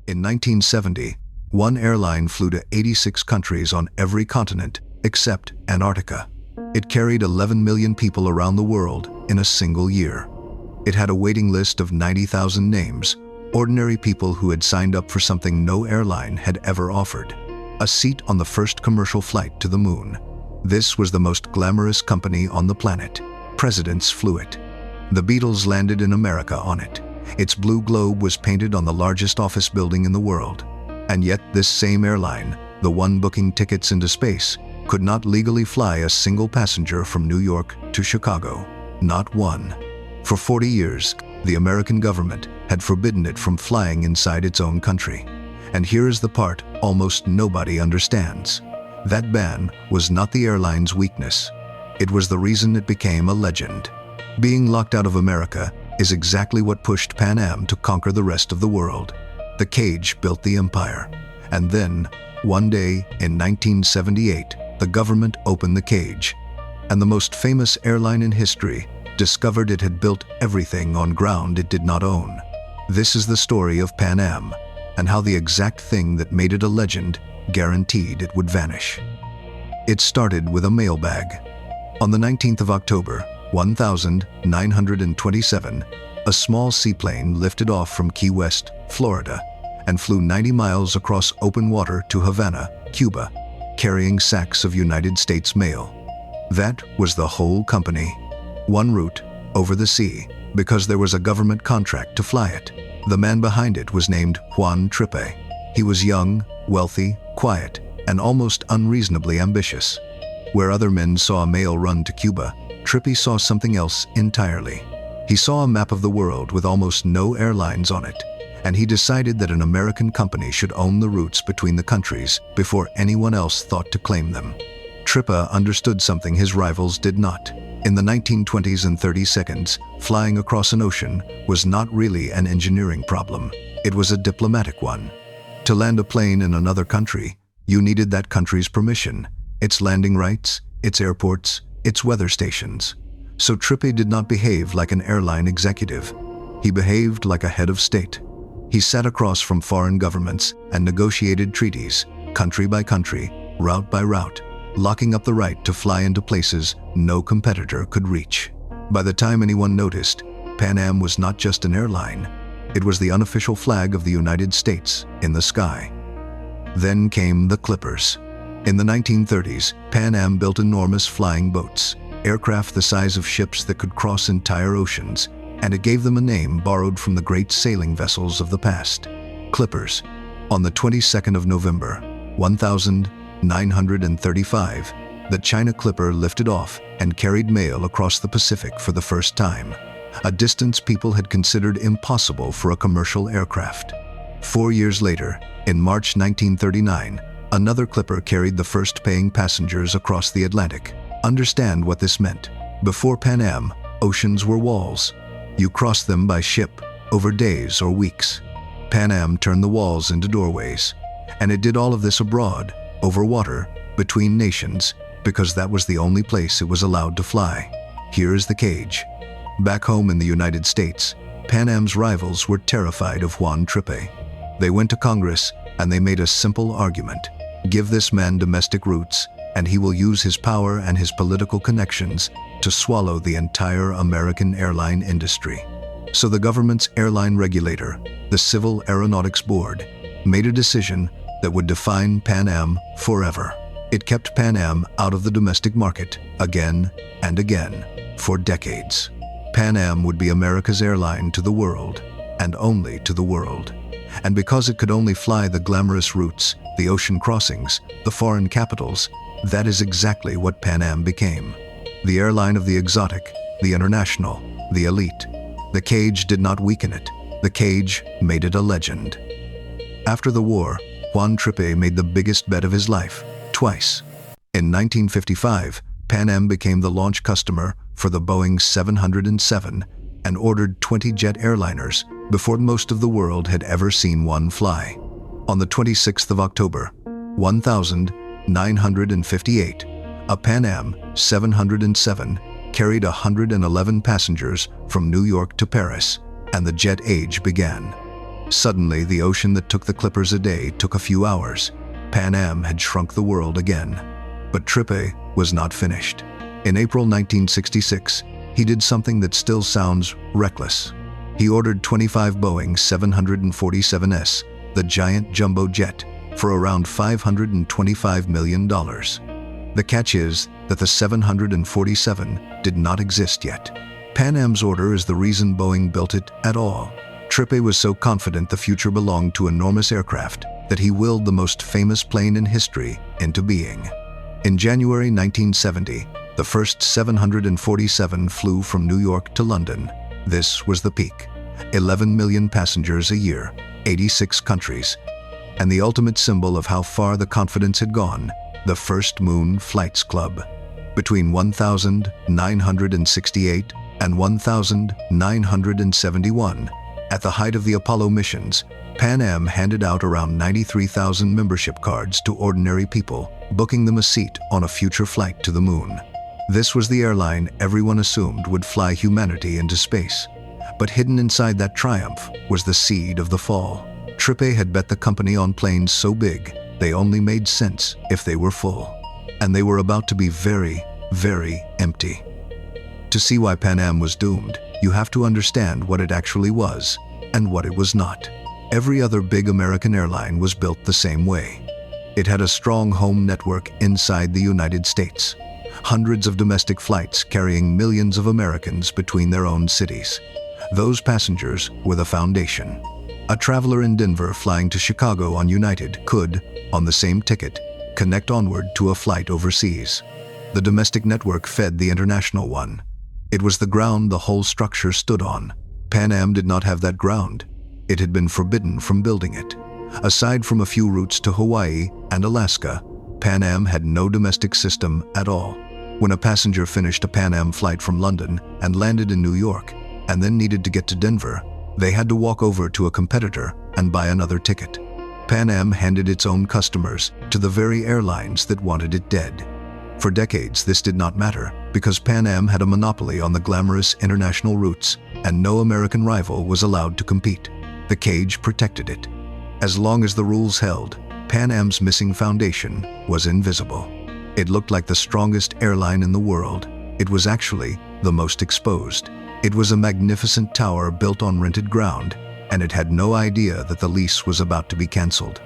In 1970, one airline flew to 86 countries on every continent except Antarctica. It carried 11 million people around the world in a single year. It had a waiting list of 90,000 names, ordinary people who had signed up for something no airline had ever offered: a seat on the first commercial flight to the moon. This was the most glamorous company on the planet. Presidents flew it. The Beatles landed in America on it. Its blue globe was painted on the largest office building in the world. And yet this same airline, the one booking tickets into space, could not legally fly a single passenger from New York to Chicago. Not one. For 40 years, the American government had forbidden it from flying inside its own country. And here is the part almost nobody understands. That ban was not the airline's weakness. It was the reason it became a legend. Being locked out of America is exactly what pushed Pan Am to conquer the rest of the world. The cage built the empire. And then, one day in 1978, the government opened the cage. And the most famous airline in history discovered it had built everything on ground it did not own. This is the story of Pan Am, and how the exact thing that made it a legend guaranteed it would vanish. It started with a mailbag. On the 19th of October, 1927, a small seaplane lifted off from Key West, Florida, and flew 90 miles across open water to Havana, Cuba, carrying sacks of United States mail. That was the whole company. One route, over the sea, because there was a government contract to fly it. The man behind it was named Juan Trippe. He was young, wealthy, quiet, and almost unreasonably ambitious. Where other men saw a mail run to Cuba, Trippe saw something else entirely. He saw a map of the world with almost no airlines on it, and he decided that an American company should own the routes between the countries before anyone else thought to claim them. Trippe understood something his rivals did not. In the 1920s and 30s, flying across an ocean was not really an engineering problem. It was a diplomatic one. To land a plane in another country, you needed that country's permission, its landing rights, its airports, its weather stations. So Trippe did not behave like an airline executive. He behaved like a head of state. He sat across from foreign governments and negotiated treaties, country by country, route by route, locking up the right to fly into places no competitor could reach. By the time anyone noticed, Pan Am was not just an airline. It was the unofficial flag of the United States in the sky. Then came the Clippers. In the 1930s, Pan Am built enormous flying boats, aircraft the size of ships that could cross entire oceans, and it gave them a name borrowed from the great sailing vessels of the past: Clippers. On the 22nd of November, 1935, the China Clipper lifted off and carried mail across the Pacific for the first time, a distance people had considered impossible for a commercial aircraft. 4 years later, in March 1939, another Clipper carried the first paying passengers across the Atlantic. Understand what this meant. Before Pan Am, oceans were walls. You crossed them by ship, over days or weeks. Pan Am turned the walls into doorways. And it did all of this abroad, over water, between nations, because that was the only place it was allowed to fly. Here is the cage. Back home in the United States, Pan Am's rivals were terrified of Juan Trippe. They went to Congress and they made a simple argument: give this man domestic routes, and he will use his power and his political connections to swallow the entire American airline industry. So the government's airline regulator, the Civil Aeronautics Board, made a decision that would define Pan Am forever. It kept Pan Am out of the domestic market again and again for decades. Pan Am would be America's airline to the world, and only to the world. And because it could only fly the glamorous routes, the ocean crossings, the foreign capitals, that is exactly what Pan Am became. The airline of the exotic, the international, the elite. The cage did not weaken it. The cage made it a legend. After the war, Juan Trippe made the biggest bet of his life, twice. In 1955, Pan Am became the launch customer for the Boeing 707 and ordered 20 jet airliners before most of the world had ever seen one fly. On the 26th of October, 1958, a Pan Am 707 carried 111 passengers from New York to Paris, and the jet age began. Suddenly, the ocean that took the Clippers a day took a few hours. Pan Am had shrunk the world again. But Trippe was not finished. In April 1966, he did something that still sounds reckless. He ordered 25 Boeing 747s, the giant jumbo jet, for around $525 million. The catch is that the 747 did not exist yet. Pan Am's order is the reason Boeing built it at all. Trippe was so confident the future belonged to enormous aircraft that he willed the most famous plane in history into being. In January 1970, the first 747 flew from New York to London. This was the peak. 11 million passengers a year, 86 countries, and the ultimate symbol of how far the confidence had gone, the First Moon Flights Club. Between 1968 and 1971, at the height of the Apollo missions, Pan Am handed out around 93,000 membership cards to ordinary people, booking them a seat on a future flight to the moon. This was the airline everyone assumed would fly humanity into space. But hidden inside that triumph was the seed of the fall. Trippe had bet the company on planes so big, they only made sense if they were full. And they were about to be very, very empty. To see why Pan Am was doomed, you have to understand what it actually was and what it was not. Every other big American airline was built the same way. It had a strong home network inside the United States. Hundreds of domestic flights carrying millions of Americans between their own cities. Those passengers were the foundation. A traveler in Denver flying to Chicago on United could, on the same ticket, connect onward to a flight overseas. The domestic network fed the international one. It was the ground the whole structure stood on. Pan Am did not have that ground. It had been forbidden from building it. Aside from a few routes to Hawaii and Alaska, Pan Am had no domestic system at all. When a passenger finished a Pan Am flight from London and landed in New York, and then needed to get to Denver, they had to walk over to a competitor and buy another ticket. Pan Am handed its own customers to the very airlines that wanted it dead. For decades, this did not matter, because Pan Am had a monopoly on the glamorous international routes, and no American rival was allowed to compete. The cage protected it. As long as the rules held, Pan Am's missing foundation was invisible. It looked like the strongest airline in the world. It was actually the most exposed. It was a magnificent tower built on rented ground, and it had no idea that the lease was about to be canceled.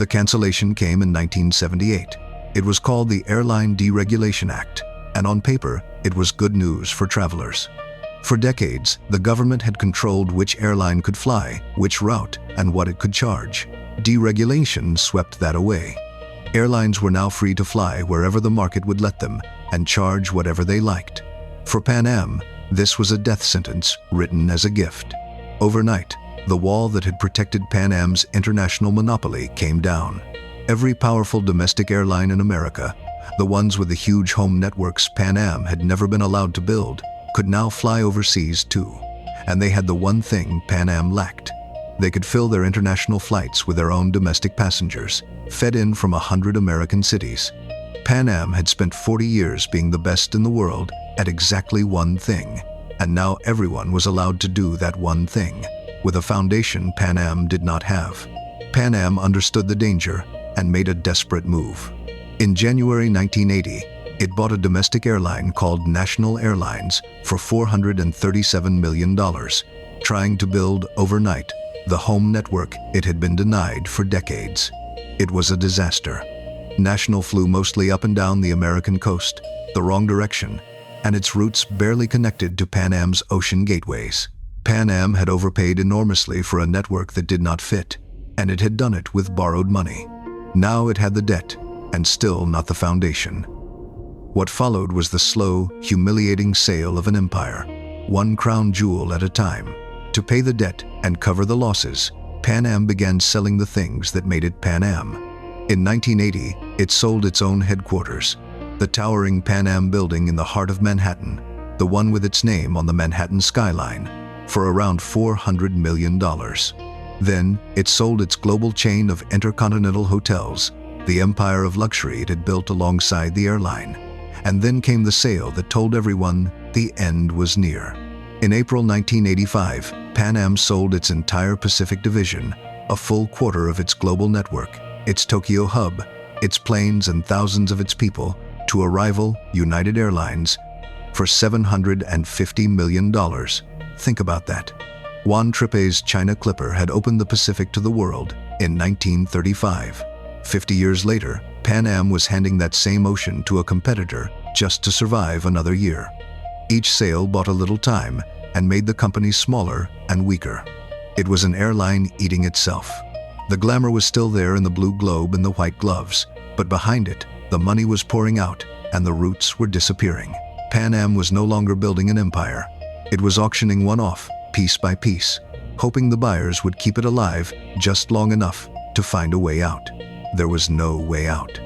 The cancellation came in 1978. It was called the Airline Deregulation Act, and on paper, it was good news for travelers. For decades, the government had controlled which airline could fly, which route, and what it could charge. Deregulation swept that away. Airlines were now free to fly wherever the market would let them and charge whatever they liked. For Pan Am, this was a death sentence written as a gift. Overnight, the wall that had protected Pan Am's international monopoly came down. Every powerful domestic airline in America, the ones with the huge home networks Pan Am had never been allowed to build, could now fly overseas too. And they had the one thing Pan Am lacked. They could fill their international flights with their own domestic passengers, fed in from 100 American cities. Pan Am had spent 40 years being the best in the world at exactly one thing, and now everyone was allowed to do that one thing, with a foundation Pan Am did not have. Pan Am understood the danger and made a desperate move. In January 1980, it bought a domestic airline called National Airlines for $437 million, trying to build overnight the home network it had been denied for decades. It was a disaster. National flew mostly up and down the American coast, the wrong direction, and its routes barely connected to Pan Am's ocean gateways. Pan Am had overpaid enormously for a network that did not fit, and it had done it with borrowed money. Now it had the debt, and still not the foundation. What followed was the slow, humiliating sale of an empire, one crown jewel at a time. To pay the debt and cover the losses, Pan Am began selling the things that made it Pan Am. In 1980, it sold its own headquarters, the towering Pan Am building in the heart of Manhattan, the one with its name on the Manhattan skyline, for around $400 million. Then, it sold its global chain of intercontinental hotels, the empire of luxury it had built alongside the airline. And then came the sale that told everyone the end was near. In April 1985, Pan Am sold its entire Pacific division, a full quarter of its global network, its Tokyo hub, its planes and thousands of its people, to a rival, United Airlines, for $750 million. Think about that. Juan Trippe's China Clipper had opened the Pacific to the world in 1935. 50 years later, Pan Am was handing that same ocean to a competitor just to survive another year. Each sale bought a little time and made the company smaller and weaker. It was an airline eating itself. The glamour was still there in the blue globe and the white gloves, but behind it, the money was pouring out and the roots were disappearing. Pan Am was no longer building an empire. It was auctioning one off, piece by piece, hoping the buyers would keep it alive just long enough to find a way out. There was no way out.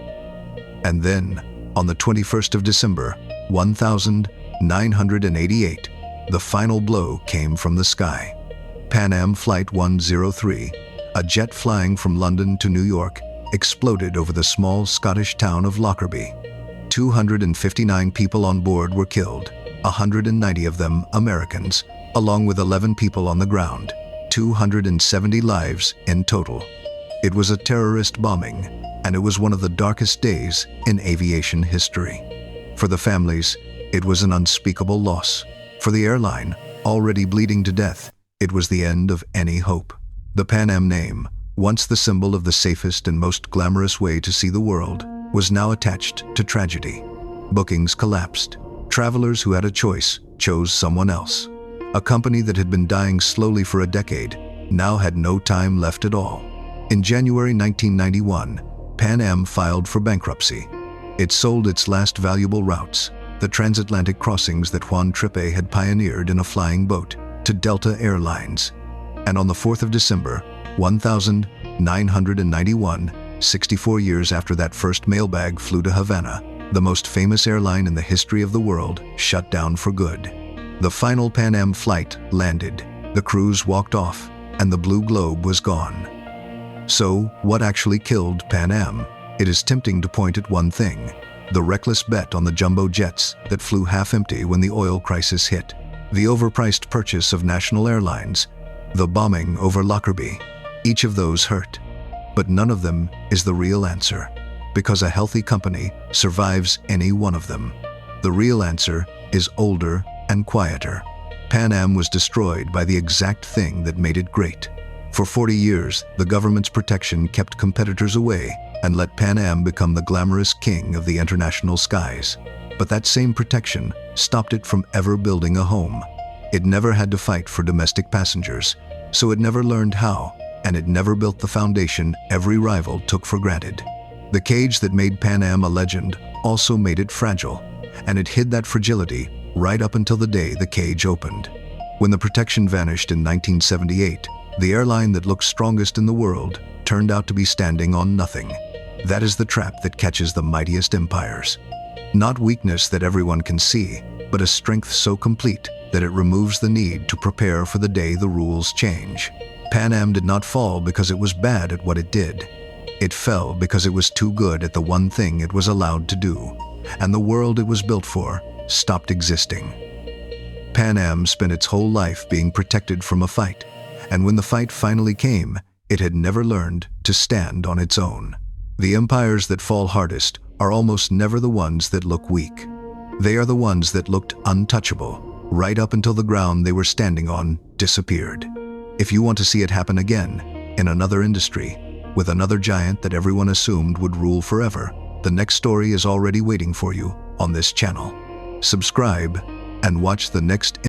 And then, on the 21st of December, 1988, the final blow came from the sky. Pan Am Flight 103, a jet flying from London to New York, exploded over the small Scottish town of Lockerbie. 259 people on board were killed, 190 of them Americans, along with 11 people on the ground, 270 lives in total. It was a terrorist bombing, and it was one of the darkest days in aviation history. For the families, it was an unspeakable loss. For the airline, already bleeding to death, it was the end of any hope. The Pan Am name, once the symbol of the safest and most glamorous way to see the world, was now attached to tragedy. Bookings collapsed. Travelers who had a choice chose someone else. A company that had been dying slowly for a decade now had no time left at all. In January 1991, Pan Am filed for bankruptcy. It sold its last valuable routes, the transatlantic crossings that Juan Trippe had pioneered in a flying boat, to Delta Airlines. And on the 4th of December, 1991, 64 years after that first mailbag flew to Havana, the most famous airline in the history of the world shut down for good. The final Pan Am flight landed, the crews walked off, and the blue globe was gone. So, what actually killed Pan Am? It is tempting to point at one thing: the reckless bet on the jumbo jets that flew half empty when the oil crisis hit, the overpriced purchase of National Airlines, the bombing over Lockerbie. Each of those hurt. But none of them is the real answer, because a healthy company survives any one of them. The real answer is older and quieter. Pan Am was destroyed by the exact thing that made it great. For 40 years, the government's protection kept competitors away and let Pan Am become the glamorous king of the international skies. But that same protection stopped it from ever building a home. It never had to fight for domestic passengers, so it never learned how, and it never built the foundation every rival took for granted. The cage that made Pan Am a legend also made it fragile, and it hid that fragility right up until the day the cage opened. When the protection vanished in 1978, the airline that looked strongest in the world turned out to be standing on nothing. That is the trap that catches the mightiest empires. Not weakness that everyone can see, but a strength so complete that it removes the need to prepare for the day the rules change. Pan Am did not fall because it was bad at what it did. It fell because it was too good at the one thing it was allowed to do, and the world it was built for stopped existing. Pan Am spent its whole life being protected from a fight, and when the fight finally came, it had never learned to stand on its own. The empires that fall hardest are almost never the ones that look weak. They are the ones that looked untouchable, right up until the ground they were standing on disappeared. If you want to see it happen again, in another industry, with another giant that everyone assumed would rule forever, the next story is already waiting for you on this channel. Subscribe and watch the next